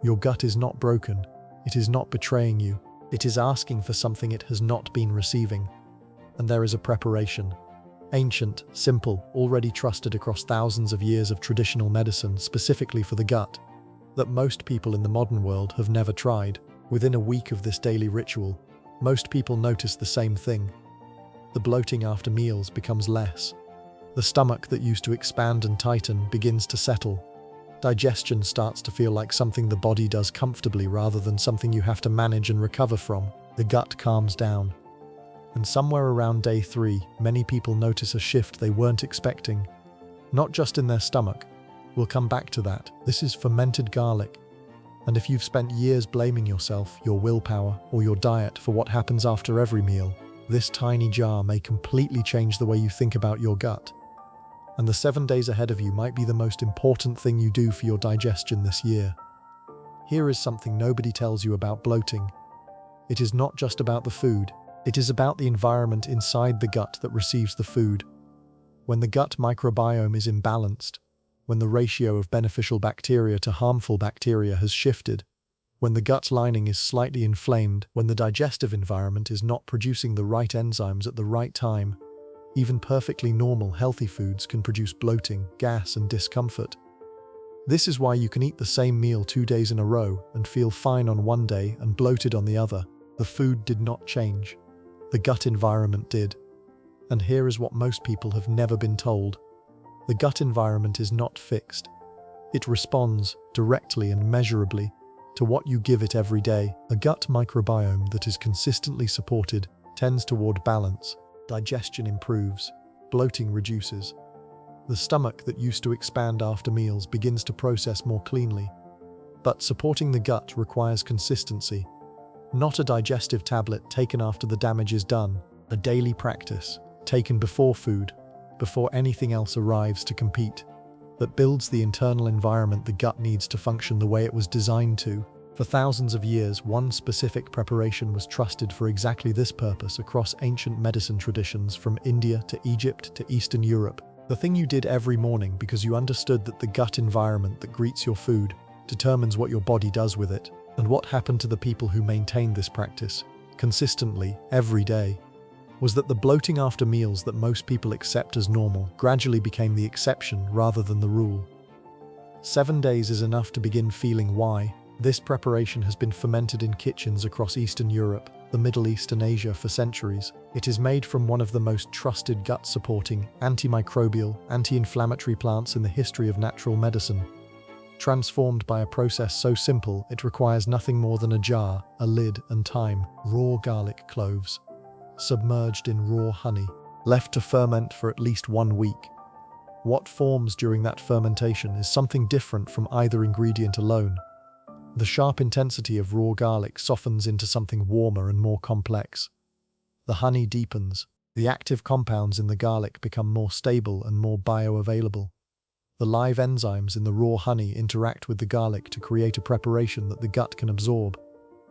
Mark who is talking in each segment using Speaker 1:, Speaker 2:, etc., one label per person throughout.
Speaker 1: Your gut is not broken. It is not betraying you. It is asking for something it has not been receiving. And there is a preparation. Ancient, simple, already trusted across thousands of years of traditional medicine specifically for the gut, that most people in the modern world have never tried. Within a week of this daily ritual, most people notice the same thing. The bloating after meals becomes less. The stomach that used to expand and tighten begins to settle. Digestion starts to feel like something the body does comfortably rather than something you have to manage and recover from. The gut calms down. And somewhere around day 3, many people notice a shift they weren't expecting. Not just in their stomach. We'll come back to that. This is fermented garlic. And if you've spent years blaming yourself, your willpower, or your diet for what happens after every meal, this tiny jar may completely change the way you think about your gut. And the 7 days ahead of you might be the most important thing you do for your digestion this year. Here is something nobody tells you about bloating. It is not just about the food. It is about the environment inside the gut that receives the food. When the gut microbiome is imbalanced, when the ratio of beneficial bacteria to harmful bacteria has shifted, when the gut lining is slightly inflamed, when the digestive environment is not producing the right enzymes at the right time, even perfectly normal, healthy foods can produce bloating, gas, and discomfort. This is why you can eat the same meal 2 days in a row and feel fine on one day and bloated on the other. The food did not change. The gut environment did. And here is what most people have never been told. The gut environment is not fixed. It responds directly and measurably to what you give it every day. A gut microbiome that is consistently supported tends toward balance. Digestion improves. Bloating reduces. The stomach that used to expand after meals begins to process more cleanly. But supporting the gut requires consistency. Not a digestive tablet taken after the damage is done. A daily practice, taken before food, before anything else arrives to compete, that builds the internal environment the gut needs to function the way it was designed to. For thousands of years, one specific preparation was trusted for exactly this purpose across ancient medicine traditions from India to Egypt to Eastern Europe. The thing you did every morning because you understood that the gut environment that greets your food determines what your body does with it. And what happened to the people who maintained this practice, consistently, every day, was that the bloating after meals that most people accept as normal gradually became the exception rather than the rule. 7 days is enough to begin feeling why. This preparation has been fermented in kitchens across Eastern Europe, the Middle East and Asia for centuries. It is made from one of the most trusted gut-supporting, antimicrobial, anti-inflammatory plants in the history of natural medicine. Transformed by a process so simple it requires nothing more than a jar, a lid, and time. Raw garlic cloves, submerged in raw honey, left to ferment for at least 1 week. What forms during that fermentation is something different from either ingredient alone. The sharp intensity of raw garlic softens into something warmer and more complex. The honey deepens. The active compounds in the garlic become more stable and more bioavailable. The live enzymes in the raw honey interact with the garlic to create a preparation that the gut can absorb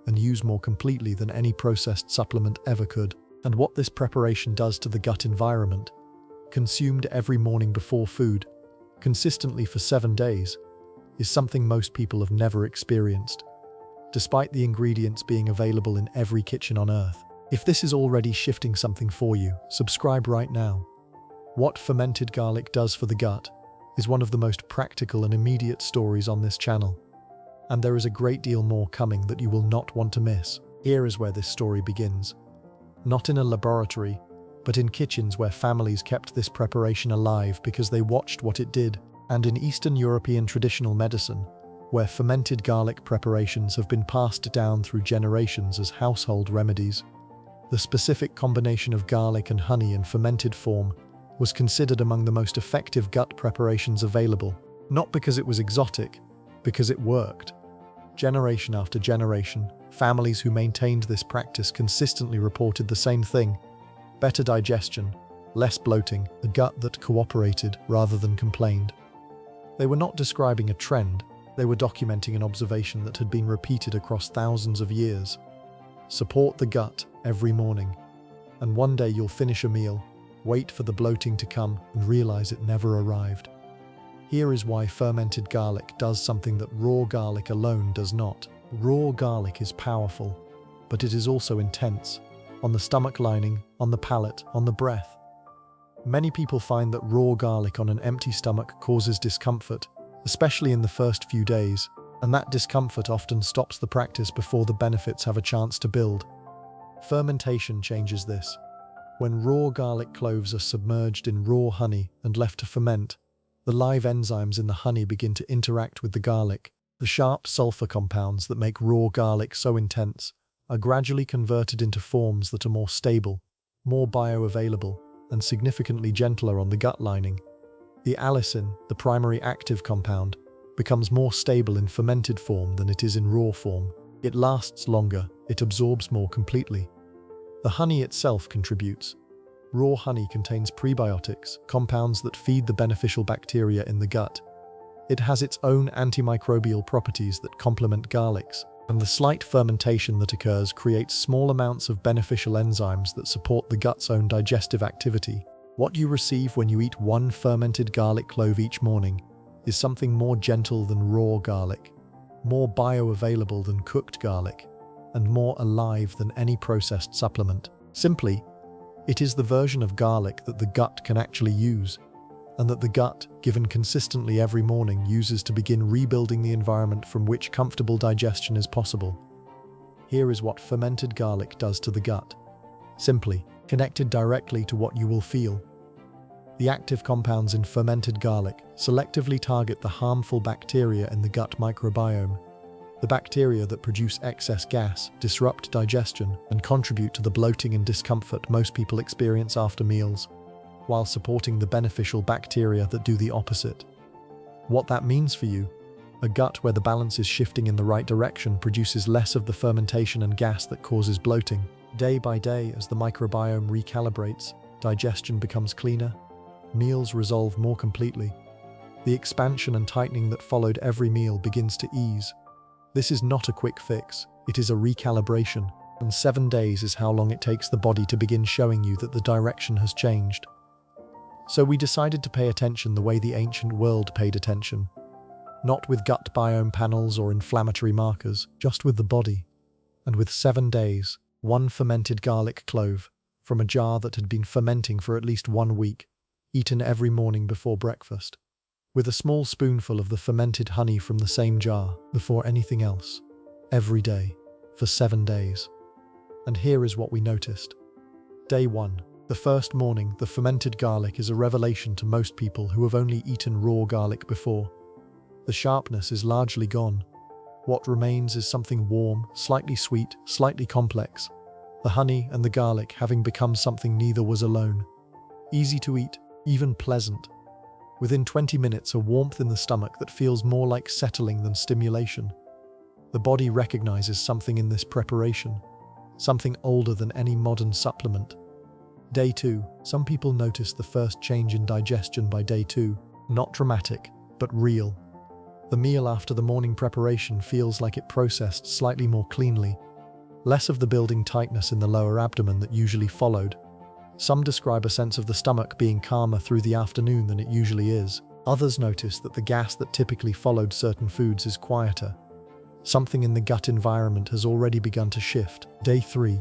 Speaker 1: and use more completely than any processed supplement ever could. And what this preparation does to the gut environment, consumed every morning before food, consistently for 7 days, is something most people have never experienced, despite the ingredients being available in every kitchen on Earth. If this is already shifting something for you, subscribe right now. What fermented garlic does for the gut is one of the most practical and immediate stories on this channel. And there is a great deal more coming that you will not want to miss. Here is where this story begins. Not in a laboratory, but in kitchens where families kept this preparation alive because they watched what it did. And in Eastern European traditional medicine, where fermented garlic preparations have been passed down through generations as household remedies. The specific combination of garlic and honey in fermented form was considered among the most effective gut preparations available, not because it was exotic, because it worked. Generation after generation, families who maintained this practice consistently reported the same thing: better digestion, less bloating, a gut that cooperated rather than complained. They were not describing a trend, they were documenting an observation that had been repeated across thousands of years. Support the gut every morning, and one day you'll finish a meal, wait for the bloating to come, and realize it never arrived. Here is why fermented garlic does something that raw garlic alone does not. Raw garlic is powerful, but it is also intense. On the stomach lining, on the palate, on the breath. Many people find that raw garlic on an empty stomach causes discomfort, especially in the first few days, and that discomfort often stops the practice before the benefits have a chance to build. Fermentation changes this. When raw garlic cloves are submerged in raw honey and left to ferment, the live enzymes in the honey begin to interact with the garlic. The sharp sulfur compounds that make raw garlic so intense are gradually converted into forms that are more stable, more bioavailable, and significantly gentler on the gut lining. The allicin, the primary active compound, becomes more stable in fermented form than it is in raw form. It lasts longer, it absorbs more completely. The honey itself contributes. Raw honey contains prebiotics, compounds that feed the beneficial bacteria in the gut. It has its own antimicrobial properties that complement garlic's, and the slight fermentation that occurs creates small amounts of beneficial enzymes that support the gut's own digestive activity. What you receive when you eat one fermented garlic clove each morning is something more gentle than raw garlic, more bioavailable than cooked garlic, and more alive than any processed supplement. Simply, it is the version of garlic that the gut can actually use, and that the gut, given consistently every morning, uses to begin rebuilding the environment from which comfortable digestion is possible. Here is what fermented garlic does to the gut. Simply, connected directly to what you will feel. The active compounds in fermented garlic selectively target the harmful bacteria in the gut microbiome, the bacteria that produce excess gas, disrupt digestion, and contribute to the bloating and discomfort most people experience after meals, while supporting the beneficial bacteria that do the opposite. What that means for you: a gut where the balance is shifting in the right direction produces less of the fermentation and gas that causes bloating. Day by day, as the microbiome recalibrates, digestion becomes cleaner, meals resolve more completely. The expansion and tightening that followed every meal begins to ease. This is not a quick fix, it is a recalibration, and 7 days is how long it takes the body to begin showing you that the direction has changed. So we decided to pay attention the way the ancient world paid attention. Not with gut biome panels or inflammatory markers, just with the body. And with 7 days, one fermented garlic clove, from a jar that had been fermenting for at least 1 week, eaten every morning before breakfast, with a small spoonful of the fermented honey from the same jar, before anything else, every day, for 7 days. And here is what we noticed. Day 1. The first morning, the fermented garlic is a revelation to most people who have only eaten raw garlic before. The sharpness is largely gone. What remains is something warm, slightly sweet, slightly complex. The honey and the garlic having become something neither was alone. Easy to eat, even pleasant. Within 20 minutes, a warmth in the stomach that feels more like settling than stimulation. The body recognizes something in this preparation, something older than any modern supplement. Day 2. Some people notice the first change in digestion by day 2. Not dramatic, but real. The meal after the morning preparation feels like it processed slightly more cleanly. Less of the building tightness in the lower abdomen that usually followed. Some describe a sense of the stomach being calmer through the afternoon than it usually is. Others notice that the gas that typically followed certain foods is quieter. Something in the gut environment has already begun to shift. Day 3.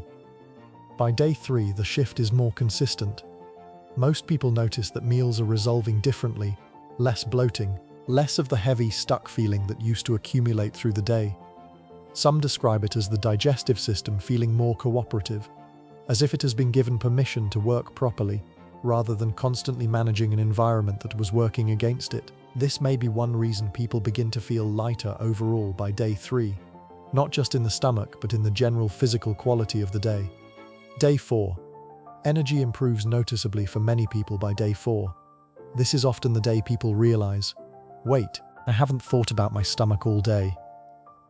Speaker 1: By day 3, the shift is more consistent. Most people notice that meals are resolving differently, less bloating, less of the heavy, stuck feeling that used to accumulate through the day. Some describe it as the digestive system feeling more cooperative, as if it has been given permission to work properly, rather than constantly managing an environment that was working against it. This may be one reason people begin to feel lighter overall by day 3, not just in the stomach, but in the general physical quality of the day. Day 4. Energy improves noticeably for many people by day 4. This is often the day people realize, wait, I haven't thought about my stomach all day.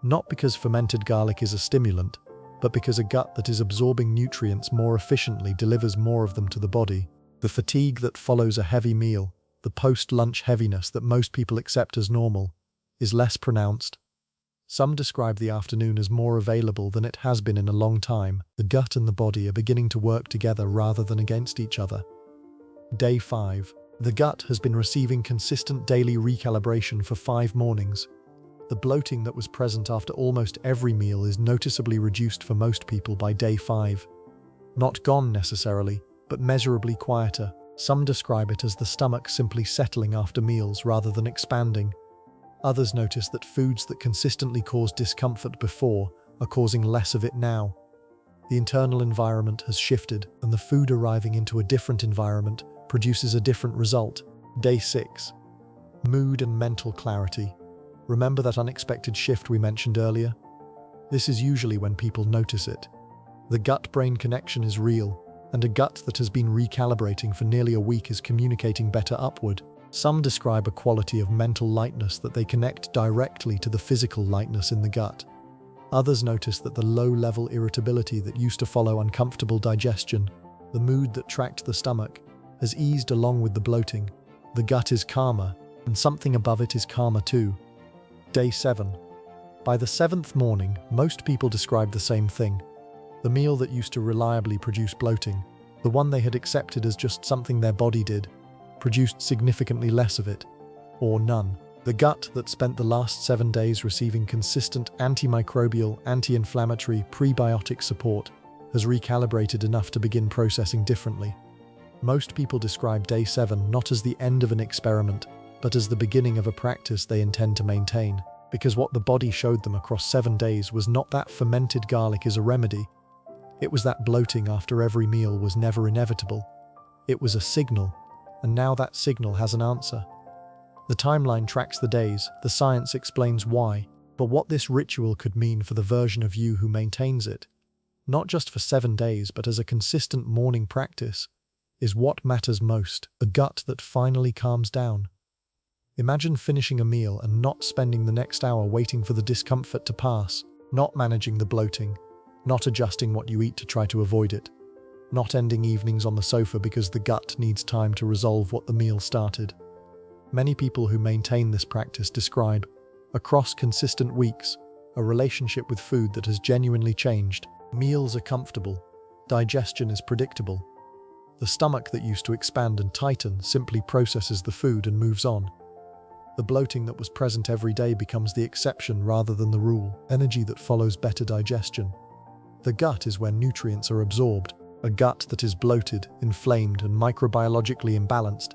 Speaker 1: Not because fermented garlic is a stimulant, but because a gut that is absorbing nutrients more efficiently delivers more of them to the body. The fatigue that follows a heavy meal, the post-lunch heaviness that most people accept as normal, is less pronounced. Some describe the afternoon as more available than it has been in a long time. The gut and the body are beginning to work together rather than against each other. Day 5. The gut has been receiving consistent daily recalibration for 5 mornings. The bloating that was present after almost every meal is noticeably reduced for most people by day 5. Not gone necessarily, but measurably quieter. Some describe it as the stomach simply settling after meals rather than expanding. Others notice that foods that consistently caused discomfort before are causing less of it now. The internal environment has shifted, and the food arriving into a different environment produces a different result. Day 6. Mood and mental clarity. Remember that unexpected shift we mentioned earlier? This is usually when people notice it. The gut-brain connection is real, and a gut that has been recalibrating for nearly a week is communicating better upward. Some describe a quality of mental lightness that they connect directly to the physical lightness in the gut. Others notice that the low-level irritability that used to follow uncomfortable digestion, the mood that tracked the stomach, has eased along with the bloating. The gut is calmer, and something above it is calmer too. Day 7. By the 7th morning, most people describe the same thing. The meal that used to reliably produce bloating, the one they had accepted as just something their body did, produced significantly less of it, or none. The gut that spent the last 7 days receiving consistent antimicrobial, anti-inflammatory, prebiotic support has recalibrated enough to begin processing differently. Most people describe day 7 not as the end of an experiment, but as the beginning of a practice they intend to maintain, because what the body showed them across 7 days was not that fermented garlic is a remedy. It was that bloating after every meal was never inevitable. It was a signal, and now that signal has an answer. The timeline tracks the days, the science explains why, but what this ritual could mean for the version of you who maintains it, not just for 7 days but as a consistent morning practice, is what matters most: a gut that finally calms down. Imagine finishing a meal and not spending the next hour waiting for the discomfort to pass, not managing the bloating, not adjusting what you eat to try to avoid it, not ending evenings on the sofa because the gut needs time to resolve what the meal started. Many people who maintain this practice describe, across consistent weeks, a relationship with food that has genuinely changed. Meals are comfortable, digestion is predictable. The stomach that used to expand and tighten simply processes the food and moves on. The bloating that was present every day becomes the exception rather than the rule. Energy that follows better digestion. The gut is where nutrients are absorbed. A gut that is bloated, inflamed, and microbiologically imbalanced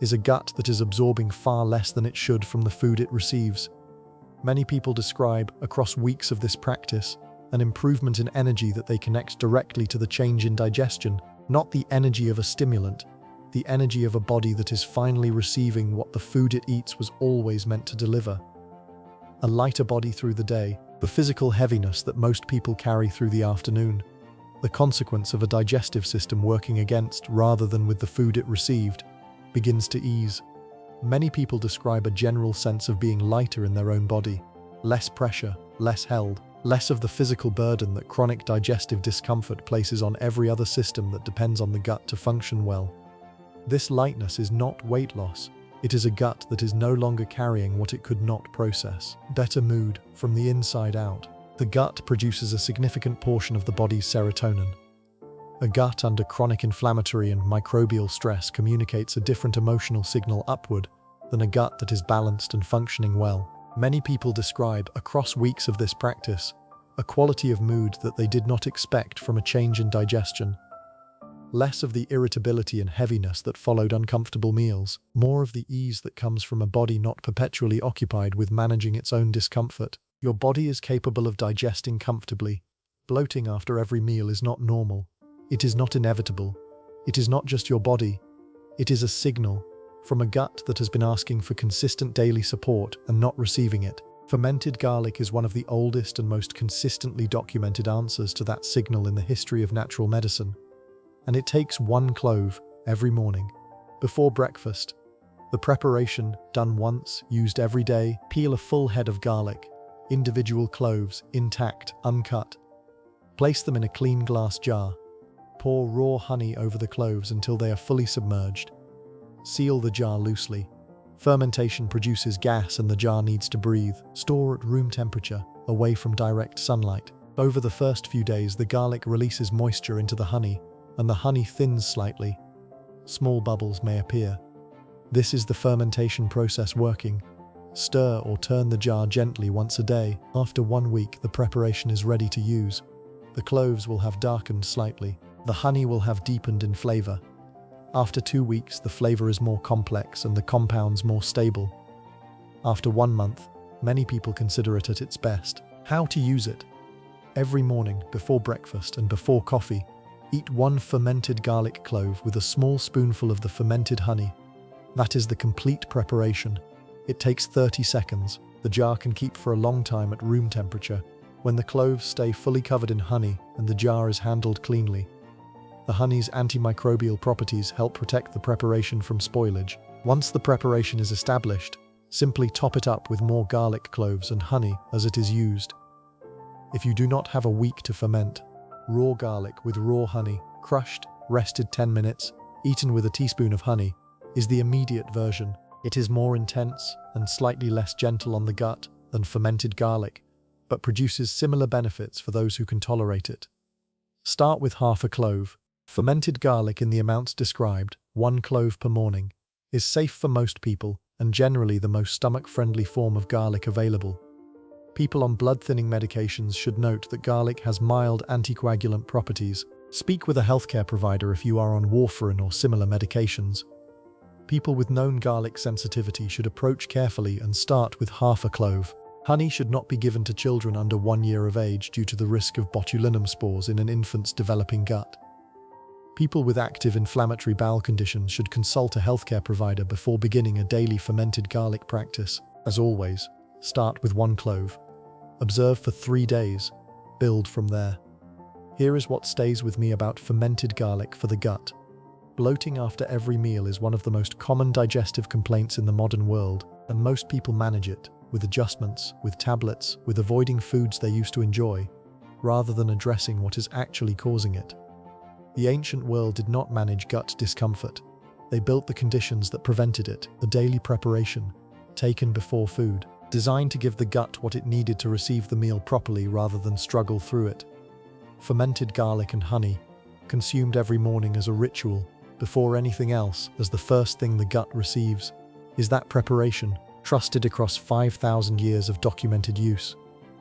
Speaker 1: is a gut that is absorbing far less than it should from the food it receives. Many people describe, across weeks of this practice, an improvement in energy that they connect directly to the change in digestion, not the energy of a stimulant, the energy of a body that is finally receiving what the food it eats was always meant to deliver. A lighter body through the day, the physical heaviness that most people carry through the afternoon, the consequence of a digestive system working against rather than with the food it received, begins to ease. Many people describe a general sense of being lighter in their own body, less pressure, less held, less of the physical burden that chronic digestive discomfort places on every other system that depends on the gut to function well. This lightness is not weight loss. It is a gut that is no longer carrying what it could not process. Better mood from the inside out. The gut produces a significant portion of the body's serotonin. A gut under chronic inflammatory and microbial stress communicates a different emotional signal upward than a gut that is balanced and functioning well. Many people describe, across weeks of this practice, a quality of mood that they did not expect from a change in digestion. Less of the irritability and heaviness that followed uncomfortable meals, more of the ease that comes from a body not perpetually occupied with managing its own discomfort. Your body is capable of digesting comfortably. Bloating after every meal is not normal. It is not inevitable. It is not just your body. It is a signal from a gut that has been asking for consistent daily support and not receiving it. Fermented garlic is one of the oldest and most consistently documented answers to that signal in the history of natural medicine. And it takes 1 clove every morning. Before breakfast, the preparation, done once, used every day, peel a full head of garlic, individual cloves, intact, uncut. Place them in a clean glass jar. Pour raw honey over the cloves until they are fully submerged. Seal the jar loosely. Fermentation produces gas and the jar needs to breathe. Store at room temperature, away from direct sunlight. Over the first few days, the garlic releases moisture into the honey, and the honey thins slightly. Small bubbles may appear. This is the fermentation process working. Stir or turn the jar gently once a day. After 1 week, the preparation is ready to use. The cloves will have darkened slightly. The honey will have deepened in flavor. After 2 weeks, the flavor is more complex and the compounds more stable. After 1 month, many people consider it at its best. How to use it? Every morning, before breakfast and before coffee, eat 1 fermented garlic clove with a small spoonful of the fermented honey. That is the complete preparation. It takes 30 seconds. The jar can keep for a long time at room temperature, when the cloves stay fully covered in honey and the jar is handled cleanly. The honey's antimicrobial properties help protect the preparation from spoilage. Once the preparation is established, simply top it up with more garlic cloves and honey as it is used. If you do not have a week to ferment, raw garlic with raw honey, crushed, rested 10 minutes, eaten with a teaspoon of honey, is the immediate version. It is more intense and slightly less gentle on the gut than fermented garlic, but produces similar benefits for those who can tolerate it. Start with half a clove. Fermented garlic in the amounts described, 1 clove per morning, is safe for most people and generally the most stomach-friendly form of garlic available. People on blood-thinning medications should note that garlic has mild anticoagulant properties. Speak with a healthcare provider if you are on warfarin or similar medications. People with known garlic sensitivity should approach carefully and start with half a clove. Honey should not be given to children under 1 year of age due to the risk of botulinum spores in an infant's developing gut. People with active inflammatory bowel conditions should consult a healthcare provider before beginning a daily fermented garlic practice. As always, start with 1 clove. Observe for 3 days. Build from there. Here is what stays with me about fermented garlic for the gut. Bloating after every meal is one of the most common digestive complaints in the modern world, and most people manage it with adjustments, with tablets, with avoiding foods they used to enjoy, rather than addressing what is actually causing it. The ancient world did not manage gut discomfort. They built the conditions that prevented it, the daily preparation, taken before food, designed to give the gut what it needed to receive the meal properly rather than struggle through it. Fermented garlic and honey, consumed every morning as a ritual, before anything else, as the first thing the gut receives, is that preparation, trusted across 5,000 years of documented use,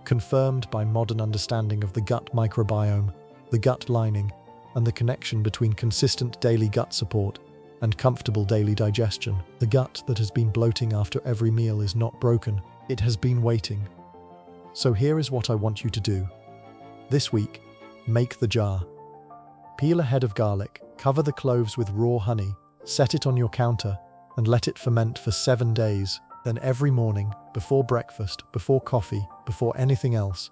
Speaker 1: confirmed by modern understanding of the gut microbiome, the gut lining, and the connection between consistent daily gut support and comfortable daily digestion. The gut that has been bloating after every meal is not broken, it has been waiting. So here is what I want you to do. This week, make the jar. Peel a head of garlic, cover the cloves with raw honey, set it on your counter, and let it ferment for 7 days. Then every morning, before breakfast, before coffee, before anything else,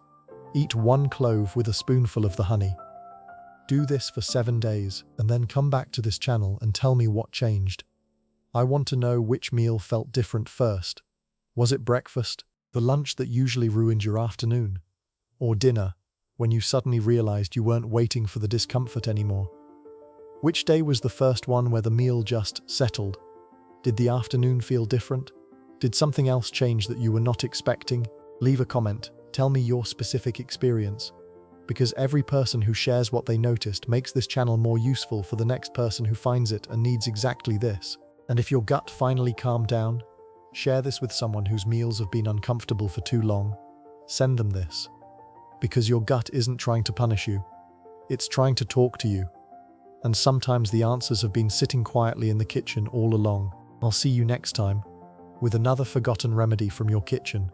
Speaker 1: eat 1 clove with a spoonful of the honey. Do this for 7 days, and then come back to this channel and tell me what changed. I want to know which meal felt different first. Was it breakfast, the lunch that usually ruined your afternoon? Or dinner, when you suddenly realized you weren't waiting for the discomfort anymore? Which day was the first one where the meal just settled? Did the afternoon feel different? Did something else change that you were not expecting? Leave a comment, tell me your specific experience. Because every person who shares what they noticed makes this channel more useful for the next person who finds it and needs exactly this. And if your gut finally calmed down, share this with someone whose meals have been uncomfortable for too long. Send them this. Because your gut isn't trying to punish you. It's trying to talk to you. And sometimes the answers have been sitting quietly in the kitchen all along. I'll see you next time with another forgotten remedy from your kitchen.